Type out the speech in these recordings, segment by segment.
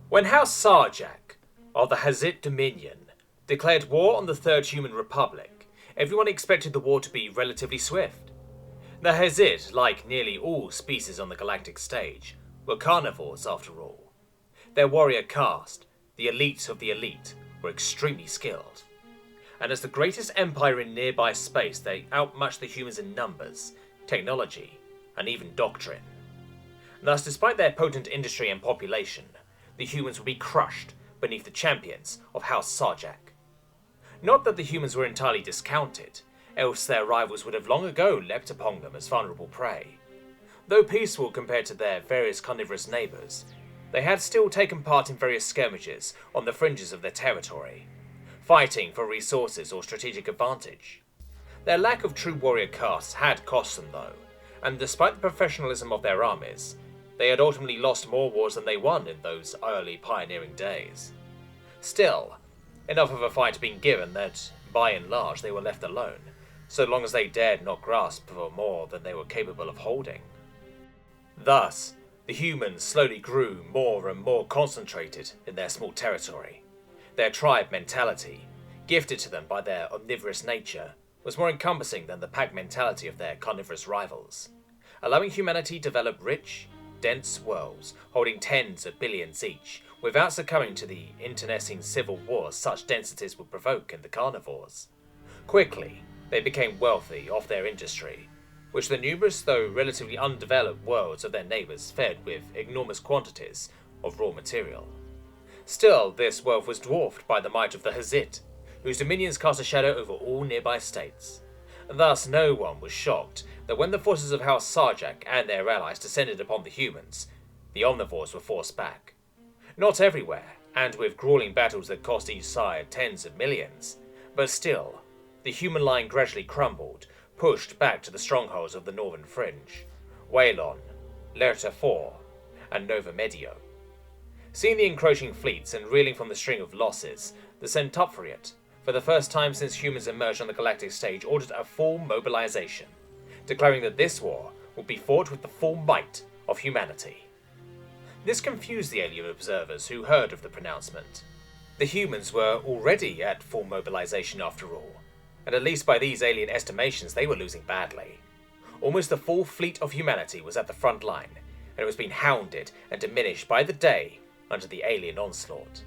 When House Sarjak, of the Hazit Dominion, declared war on the Third Human Republic, everyone expected the war to be relatively swift. The Hazit, like nearly all species on the galactic stage, were carnivores after all. Their warrior caste, the elite of the elite, were extremely skilled. And as the greatest empire in nearby space, they outmatched the humans in numbers, technology, and even doctrine. Thus, despite their potent industry and population, the humans would be crushed beneath the champions of House Sarjak. Not that the humans were entirely discounted, else their rivals would have long ago leapt upon them as vulnerable prey. Though peaceful compared to their various carnivorous neighbours, they had still taken part in various skirmishes on the fringes of their territory, fighting for resources or strategic advantage. Their lack of true warrior castes had cost them though, and despite the professionalism of their armies, they had ultimately lost more wars than they won in those early pioneering days. Still, enough of a fight being given that, by and large, they were left alone, so long as they dared not grasp for more than they were capable of holding. Thus, the humans slowly grew more and more concentrated in their small territory. Their tribe mentality, gifted to them by their omnivorous nature, was more encompassing than the pack mentality of their carnivorous rivals, allowing humanity to develop rich, dense worlds holding tens of billions each, without succumbing to the internecine civil wars such densities would provoke in the carnivores. Quickly, they became wealthy off their industry, which the numerous though relatively undeveloped worlds of their neighbours fed with enormous quantities of raw material. Still, this wealth was dwarfed by the might of the Hazit, whose dominions cast a shadow over all nearby states. Thus, no one was shocked that when the forces of House Sarjak and their allies descended upon the humans, the omnivores were forced back. Not everywhere, and with grueling battles that cost each side tens of millions, but still, the human line gradually crumbled, pushed back to the strongholds of the northern fringe, Waylon, Lerta IV, and Nova Medio. Seeing the encroaching fleets and reeling from the string of losses, the Centupriate, for the first time since humans emerged on the galactic stage, ordered a full mobilization, declaring that this war would be fought with the full might of humanity. This confused the alien observers who heard of the pronouncement. The humans were already at full mobilization after all, and at least by these alien estimations they were losing badly. Almost the full fleet of humanity was at the front line, and it was being hounded and diminished by the day under the alien onslaught.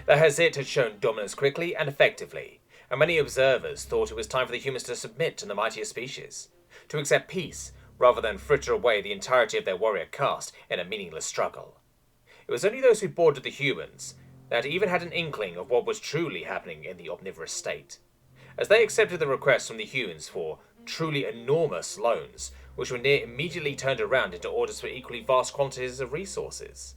The Hazit had shown dominance quickly and effectively, and many observers thought it was time for the humans to submit to the mightier species, to accept peace rather than fritter away the entirety of their warrior caste in a meaningless struggle. It was only those who boarded the humans that even had an inkling of what was truly happening in the omnivorous state, as they accepted the requests from the humans for truly enormous loans, which were near immediately turned around into orders for equally vast quantities of resources.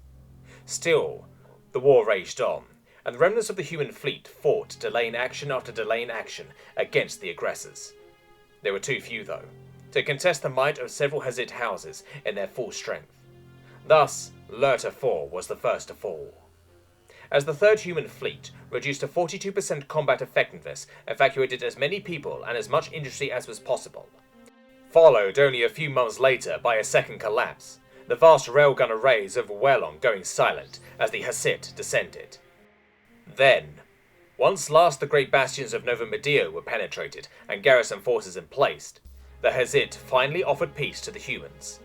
Still, the war raged on, and the remnants of the human fleet fought delay in action after delay in action against the aggressors. They were too few, though, to contest the might of several Hazit houses in their full strength. Thus, Lerta IV was the first to fall. As the Third Human Fleet, reduced to 42% combat effectiveness, evacuated as many people and as much industry as was possible. Followed only a few months later by a second collapse, the vast railgun arrays over Waylon going silent as the Hazit descended. Then, once last the great bastions of Nova Medio were penetrated and garrison forces in place, the Hazit finally offered peace to the humans.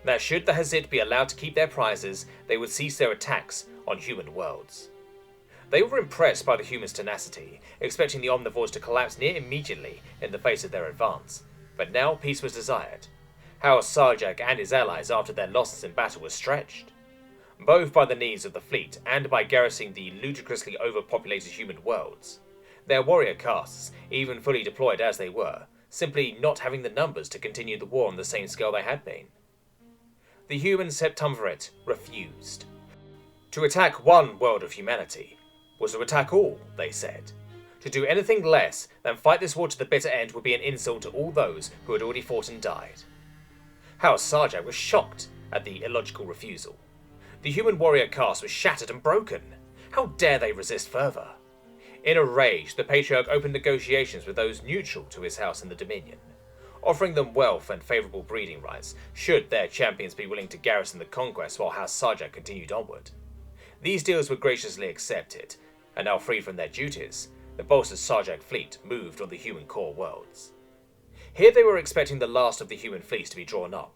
That should the Hazit be allowed to keep their prizes, they would cease their attacks on human worlds. They were impressed by the humans' tenacity, expecting the omnivores to collapse near immediately in the face of their advance, but now peace was desired. House Sarjak and his allies after their losses in battle were stretched, both by the needs of the fleet and by garrisoning the ludicrously overpopulated human worlds. Their warrior castes, even fully deployed as they were, simply not having the numbers to continue the war on the same scale they had been. The human Septumvirate refused. To attack one world of humanity was to attack all, they said. To do anything less than fight this war to the bitter end would be an insult to all those who had already fought and died. House Sarjak was shocked at the illogical refusal. The human warrior caste was shattered and broken. How dare they resist further? In a rage, the Patriarch opened negotiations with those neutral to his house in the Dominion, offering them wealth and favourable breeding rights should their champions be willing to garrison the conquest while House Sarjak continued onward. These deals were graciously accepted, and now free from their duties, the bolstered Sarjak fleet moved on the human core worlds. Here they were expecting the last of the human fleets to be drawn up,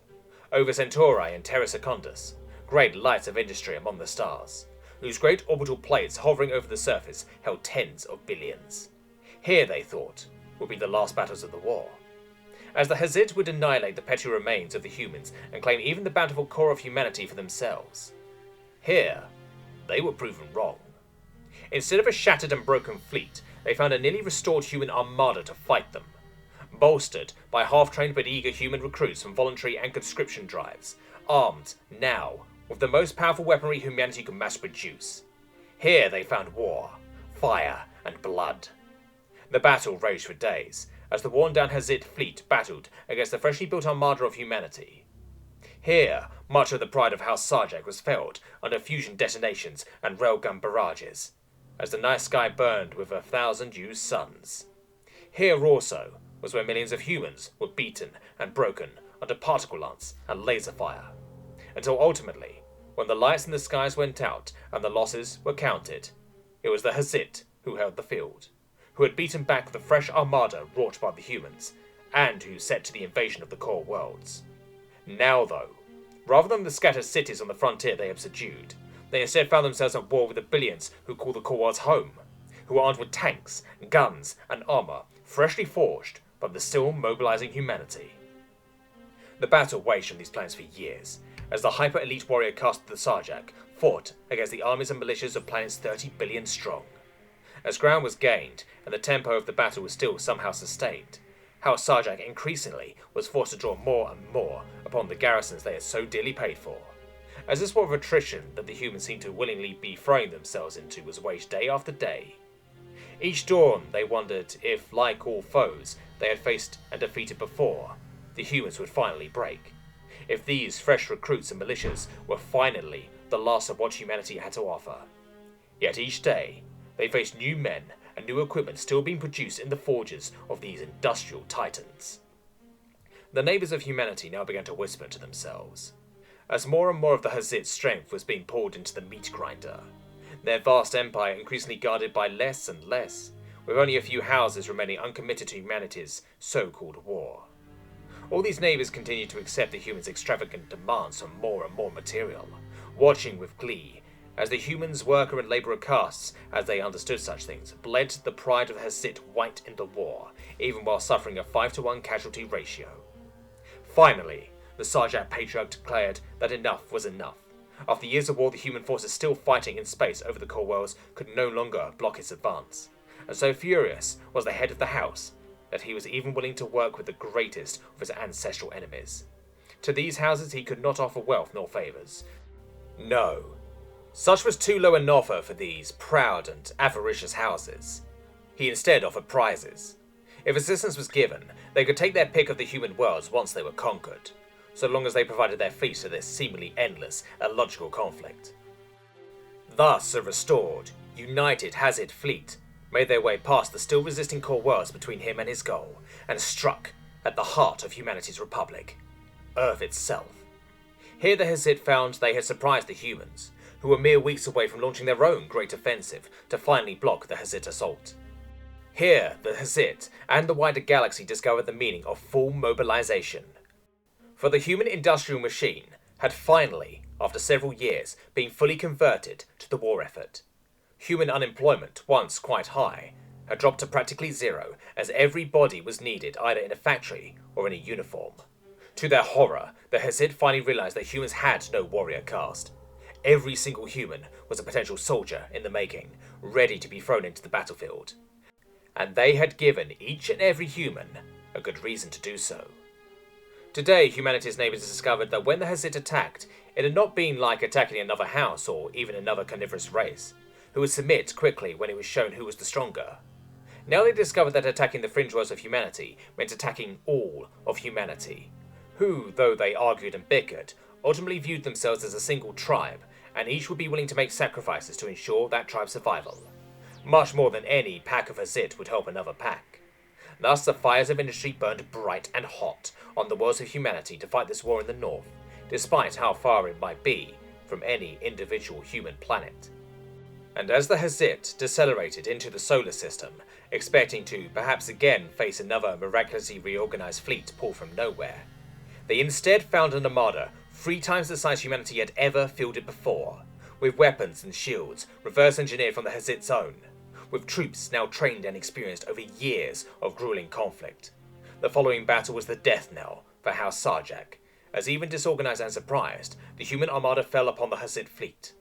over Centauri and Terra Secundus, great lights of industry among the stars, whose great orbital plates hovering over the surface held tens of billions. Here, they thought, would be the last battles of the war, as the Hazit would annihilate the petty remains of the humans and claim even the bountiful core of humanity for themselves. Here, they were proven wrong. Instead of a shattered and broken fleet, they found a nearly restored human armada to fight them, bolstered by half-trained but eager human recruits from voluntary and conscription drives, armed, now, with the most powerful weaponry humanity could mass produce. Here they found war, fire, and blood. The battle raged for days, as the worn-down Hazit fleet battled against the freshly built armada of humanity. Here, much of the pride of House Sarjak was felled under fusion detonations and railgun barrages, as the night sky burned with 1,000 used suns. Here also was where millions of humans were beaten and broken under particle lance and laser fire, until ultimately, when the lights in the skies went out and the losses were counted, it was the Hazit who held the field, who had beaten back the fresh armada wrought by the humans, and who set to the invasion of the core worlds. Now though, rather than the scattered cities on the frontier they had subdued, they instead found themselves at war with the billions who call the core worlds home, who were armed with tanks, guns, and armor freshly forged by the still mobilizing humanity. The battle waged on these planets for years, as the hyper-elite warrior caste of the Sarjak fought against the armies and militias of planets 30 billion strong. As ground was gained, and the tempo of the battle was still somehow sustained, House Sarjak increasingly was forced to draw more and more upon the garrisons they had so dearly paid for, as this war of attrition that the humans seemed to willingly be throwing themselves into was waged day after day. Each dawn they wondered if, like all foes they had faced and defeated before, the humans would finally break. If these fresh recruits and militias were finally the last of what humanity had to offer. Yet each day, they faced new men and new equipment still being produced in the forges of these industrial titans. The neighbours of humanity now began to whisper to themselves, as more and more of the Hazit's strength was being poured into the meat grinder, their vast empire increasingly guarded by less and less, with only a few houses remaining uncommitted to humanity's so-called war. All these neighbours continued to accept the humans' extravagant demands for more and more material, watching with glee as the humans' worker and labourer castes, as they understood such things, bled the pride of the Hazit white in the war, even while suffering a 5-to-1 casualty ratio. Finally, the Sarjak Patriarch declared that enough was enough. After years of war, the human forces still fighting in space over the core worlds could no longer block its advance, and so furious was the head of the house that he was even willing to work with the greatest of his ancestral enemies. To these houses he could not offer wealth nor favours. No, such was too low an offer for these proud and avaricious houses. He instead offered prizes. If assistance was given, they could take their pick of the human worlds once they were conquered, so long as they provided their fleets to this seemingly endless, illogical conflict. Thus a restored, united Hazit fleet made their way past the still resisting core worlds between him and his goal, and struck at the heart of humanity's republic, Earth itself. Here the Hazit found they had surprised the humans, who were mere weeks away from launching their own great offensive to finally block the Hazit assault. Here the Hazit and the wider galaxy discovered the meaning of full mobilization. For the human industrial machine had finally, after several years, been fully converted to the war effort. Human unemployment, once quite high, had dropped to practically zero, as every body was needed either in a factory or in a uniform. To their horror, the Hazit finally realized that humans had no warrior caste. Every single human was a potential soldier in the making, ready to be thrown into the battlefield. And they had given each and every human a good reason to do so. Today, humanity's neighbours discovered that when the Hazit attacked, it had not been like attacking another house or even another carnivorous race, who would submit quickly when it was shown who was the stronger. Now they discovered that attacking the fringe worlds of humanity meant attacking all of humanity, who, though they argued and bickered, ultimately viewed themselves as a single tribe, and each would be willing to make sacrifices to ensure that tribe's survival, much more than any pack of Hazit would help another pack. Thus the fires of industry burned bright and hot on the worlds of humanity to fight this war in the north, despite how far it might be from any individual human planet. And as the Hazit decelerated into the solar system, expecting to perhaps again face another miraculously reorganized fleet pulled from nowhere, they instead found an armada 3 times the size humanity had ever fielded before, with weapons and shields reverse engineered from the Hazit's own, with troops now trained and experienced over years of grueling conflict. The following battle was the death knell for House Sarjak, as even disorganized and surprised, the human armada fell upon the Hazit fleet.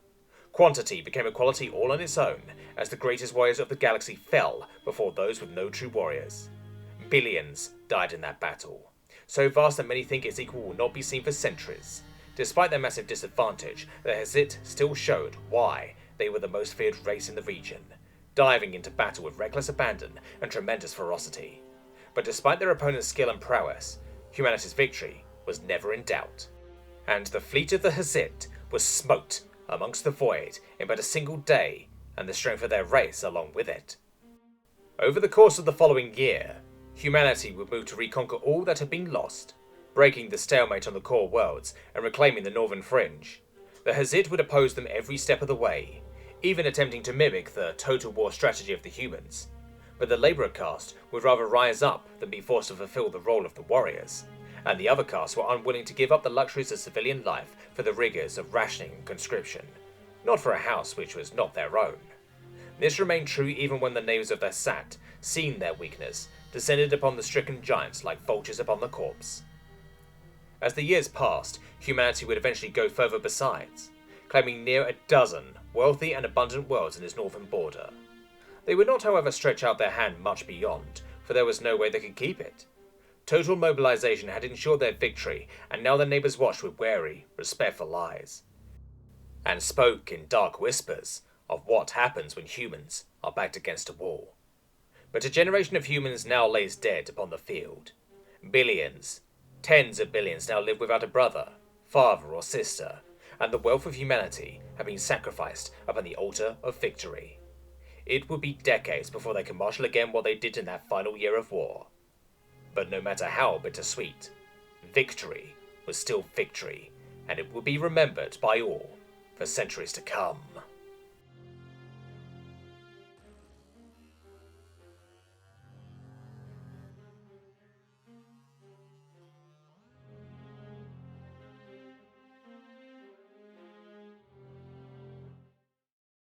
Quantity became a quality all on its own, as the greatest warriors of the galaxy fell before those with no true warriors. Billions died in that battle, so vast that many think its equal will not be seen for centuries. Despite their massive disadvantage, the Hazit still showed why they were the most feared race in the region, diving into battle with reckless abandon and tremendous ferocity. But despite their opponent's skill and prowess, humanity's victory was never in doubt, and the fleet of the Hazit was smote amongst the void in but a single day, and the strength of their race along with it. Over the course of the following year, humanity would move to reconquer all that had been lost, breaking the stalemate on the core worlds and reclaiming the northern fringe. The Hazit would oppose them every step of the way, even attempting to mimic the total war strategy of the humans. But the Labourer caste would rather rise up than be forced to fulfill the role of the warriors, and the other castes were unwilling to give up the luxuries of civilian life for the rigours of rationing and conscription, not for a house which was not their own. This remained true even when the neighbours of their Sat, seeing their weakness, descended upon the stricken giants like vultures upon the corpse. As the years passed, humanity would eventually go further besides, claiming near a dozen wealthy and abundant worlds in its northern border. They would not, however, stretch out their hand much beyond, for there was no way they could keep it. Total mobilization had ensured their victory, and now their neighbours watched with wary, respectful eyes, and spoke in dark whispers of what happens when humans are backed against a wall. But a generation of humans now lays dead upon the field. Billions, tens of billions now live without a brother, father or sister, and the wealth of humanity have been sacrificed upon the altar of victory. It would be decades before they can marshal again what they did in that final year of war. But no matter how bittersweet, victory was still victory, and it will be remembered by all for centuries to come.